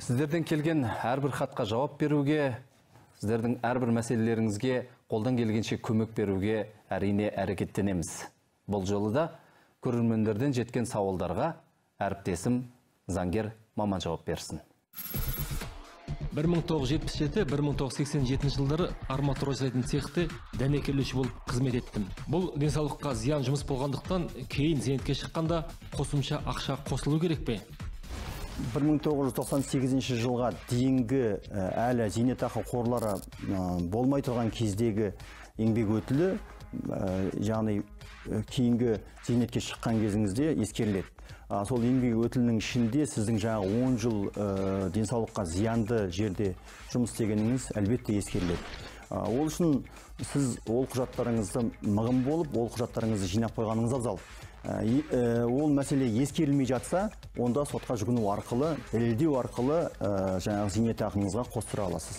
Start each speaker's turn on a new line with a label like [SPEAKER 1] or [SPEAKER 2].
[SPEAKER 1] Сіздерден келген әрбір хатқа жауап беруге, сіздердің әрбір мәселелеріңізге қолдан келгенше көмек беруге әрине әрекеттенеміз. Бұл жолы да көрермендерден жеткен сауалдарға әріптесім заңгер Маман жауап берсін.
[SPEAKER 2] 1977-1987 жылдары арматура жасайтын цехте дәнекерлеуші болып қызмет еттім. Бұл денсаулыққа зиян жұмыс болғандықтан кейін зейнетке шыққанда қосымша ақша қосылу керек пе?
[SPEAKER 3] 1998 жылға дейінгі әлі зейнетақы қорлары болмай тұрған кездегі еңбек өтілі яғни кейінгі зейнетке шыққан кезіңізде ескеріледі. Сол еңбек өтілінің ішінде сіздің жаңағы 10 жыл денсаулыққа зиянды жерде жұмыс істегеніңіз әлбетте ескеріледі. Ол үшін сіз ол құжаттарыңызды мығым болып, ол құжаттарыңызды жинап қойғаныңыз абзал. Ол мәселе ескерілмей жатса, онда сотқа жүгіну арқылы, дәлелдеу арқылы жаңағы зейнетақыңызға қостыра аласыз.